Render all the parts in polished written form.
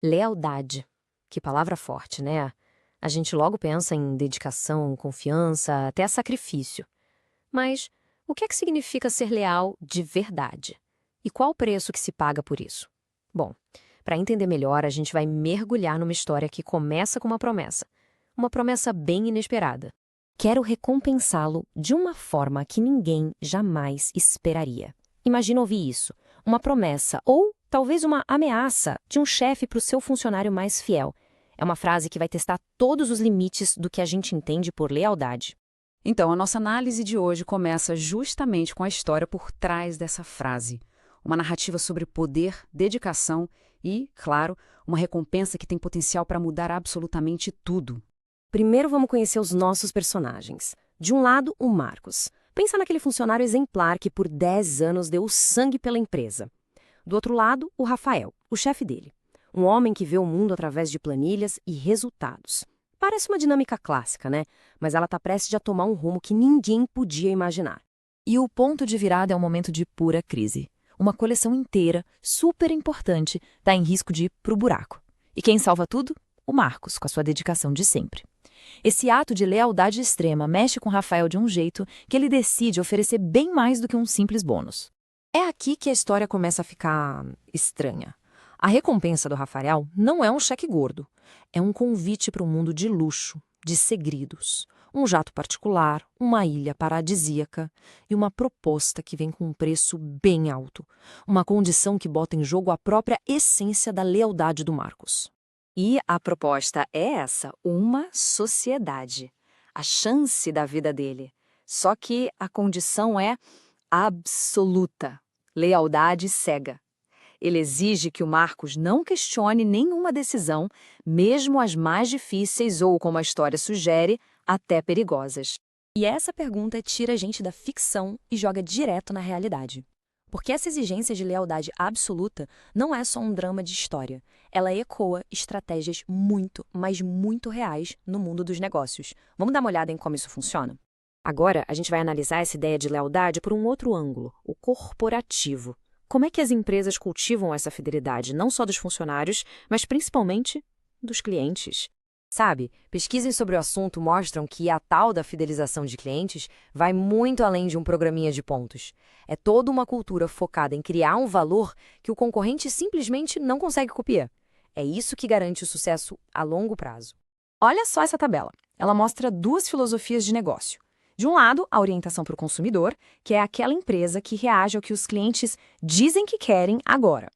Lealdade. Que palavra forte, né? A gente logo pensa em dedicação, confiança, até sacrifício. Mas o que é que significa ser leal de verdade? E qual o preço que se paga por isso? Bom, para entender melhor, a gente vai mergulhar numa história que começa com uma promessa bem inesperada. Quero recompensá-lo de uma forma que ninguém jamais esperaria. Imagina ouvir isso, uma promessa ou talvez uma ameaça de um chefe para o seu funcionário mais fiel. É uma frase que vai testar todos os limites do que a gente entende por lealdade. Então, a nossa análise de hoje começa justamente com a história por trás dessa frase. Uma narrativa sobre poder, dedicação e, claro, uma recompensa que tem potencial para mudar absolutamente tudo. Primeiro vamos conhecer os nossos personagens. De um lado, o Marcos. Pensa naquele funcionário exemplar que por 10 anos deu o sangue pela empresa. Do outro lado, o Rafael, o chefe dele. Um homem que vê o mundo através de planilhas e resultados. Parece uma dinâmica clássica, né? Mas ela está prestes a tomar um rumo que ninguém podia imaginar. E o ponto de virada é um momento de pura crise. Uma coleção inteira, super importante, está em risco de ir pro buraco. E quem salva tudo? O Marcos, com a sua dedicação de sempre. Esse ato de lealdade extrema mexe com Rafael de um jeito que ele decide oferecer bem mais do que um simples bônus. É aqui que a história começa a ficar estranha. A recompensa do Rafael não é um cheque gordo. É um convite para um mundo de luxo, de segredos. Um jato particular, uma ilha paradisíaca e uma proposta que vem com um preço bem alto. Uma condição que bota em jogo a própria essência da lealdade do Marcos. E a proposta é essa, uma sociedade. A chance da vida dele. Só que a condição é absoluta. Lealdade cega. Ele exige que o Marcos não questione nenhuma decisão, mesmo as mais difíceis ou, como a história sugere, até perigosas. E essa pergunta tira a gente da ficção e joga direto na realidade. Porque essa exigência de lealdade absoluta não é só um drama de história. Ela ecoa estratégias muito, mas muito reais no mundo dos negócios. Vamos dar uma olhada em como isso funciona? Agora, a gente vai analisar essa ideia de lealdade por um outro ângulo, o corporativo. Como é que as empresas cultivam essa fidelidade, não só dos funcionários, mas principalmente dos clientes? Sabe, pesquisas sobre o assunto mostram que a tal da fidelização de clientes vai muito além de um programinha de pontos. É toda uma cultura focada em criar um valor que o concorrente simplesmente não consegue copiar. É isso que garante o sucesso a longo prazo. Olha só essa tabela. Ela mostra duas filosofias de negócio. De um lado, a orientação para o consumidor, que é aquela empresa que reage ao que os clientes dizem que querem agora.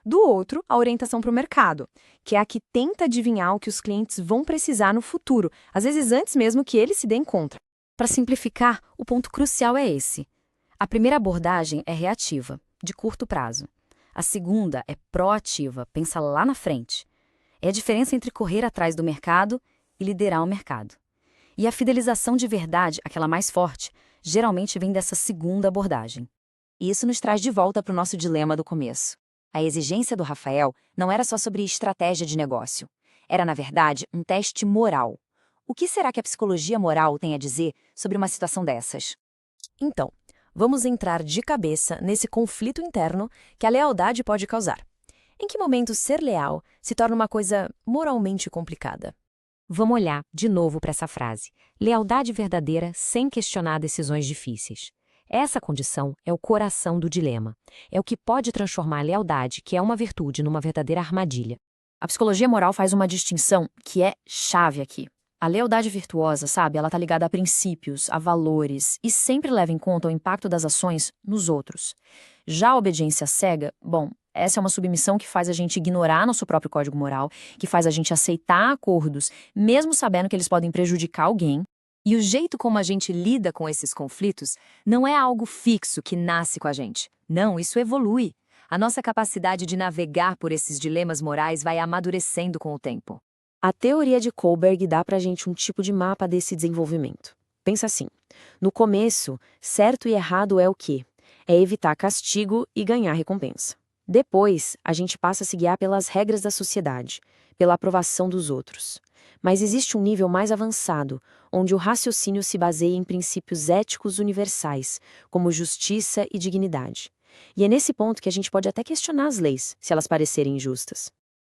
Do outro, a orientação para o mercado, que é a que tenta adivinhar o que os clientes vão precisar no futuro, às vezes antes mesmo que eles se deem conta. Para simplificar, o ponto crucial é esse. A primeira abordagem é reativa, de curto prazo. A segunda é proativa, pensa lá na frente. É a diferença entre correr atrás do mercado e liderar o mercado. E a fidelização de verdade, aquela mais forte, geralmente vem dessa segunda abordagem. E isso nos traz de volta para o nosso dilema do começo. A exigência do Rafael não era só sobre estratégia de negócio. Era, na verdade, um teste moral. O que será que a psicologia moral tem a dizer sobre uma situação dessas? Então, vamos entrar de cabeça nesse conflito interno que a lealdade pode causar. Em que momento ser leal se torna uma coisa moralmente complicada? Vamos olhar de novo para essa frase. Lealdade verdadeira sem questionar decisões difíceis. Essa condição é o coração do dilema. É o que pode transformar a lealdade, que é uma virtude, numa verdadeira armadilha. A psicologia moral faz uma distinção que é chave aqui. A lealdade virtuosa, sabe, ela está ligada a princípios, a valores e sempre leva em conta o impacto das ações nos outros. Já a obediência cega, bom, essa é uma submissão que faz a gente ignorar nosso próprio código moral, que faz a gente aceitar acordos, mesmo sabendo que eles podem prejudicar alguém. E o jeito como a gente lida com esses conflitos não é algo fixo que nasce com a gente. Não, isso evolui. A nossa capacidade de navegar por esses dilemas morais vai amadurecendo com o tempo. A teoria de Kohlberg dá pra gente um tipo de mapa desse desenvolvimento. Pensa assim, no começo, certo e errado é o quê? É evitar castigo e ganhar recompensa. Depois, a gente passa a se guiar pelas regras da sociedade, pela aprovação dos outros. Mas existe um nível mais avançado, onde o raciocínio se baseia em princípios éticos universais, como justiça e dignidade. E é nesse ponto que a gente pode até questionar as leis, se elas parecerem injustas.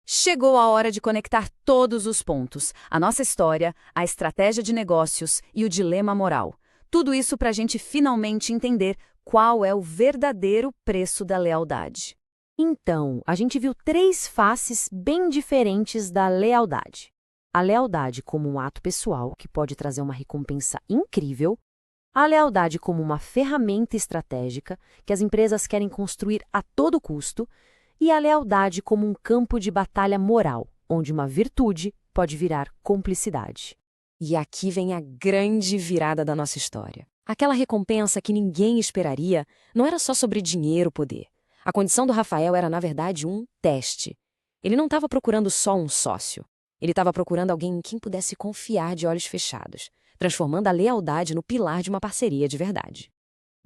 Chegou a hora de conectar todos os pontos: a nossa história, a estratégia de negócios e o dilema moral. Tudo isso para a gente finalmente entender qual é o verdadeiro preço da lealdade. Então, a gente viu 3 faces bem diferentes da lealdade. A lealdade como um ato pessoal que pode trazer uma recompensa incrível, a lealdade como uma ferramenta estratégica que as empresas querem construir a todo custo, e a lealdade como um campo de batalha moral, onde uma virtude pode virar cumplicidade. E aqui vem a grande virada da nossa história. Aquela recompensa que ninguém esperaria não era só sobre dinheiro ou poder. A condição do Rafael era, na verdade, um teste. Ele não estava procurando só um sócio. Ele estava procurando alguém em quem pudesse confiar de olhos fechados, transformando a lealdade no pilar de uma parceria de verdade.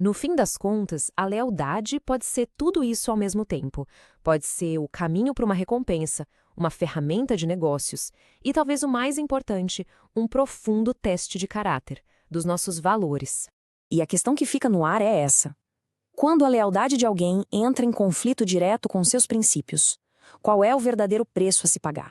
No fim das contas, a lealdade pode ser tudo isso ao mesmo tempo. Pode ser o caminho para uma recompensa, uma ferramenta de negócios e, talvez o mais importante, um profundo teste de caráter, dos nossos valores. E a questão que fica no ar é essa. Quando a lealdade de alguém entra em conflito direto com seus princípios, qual é o verdadeiro preço a se pagar?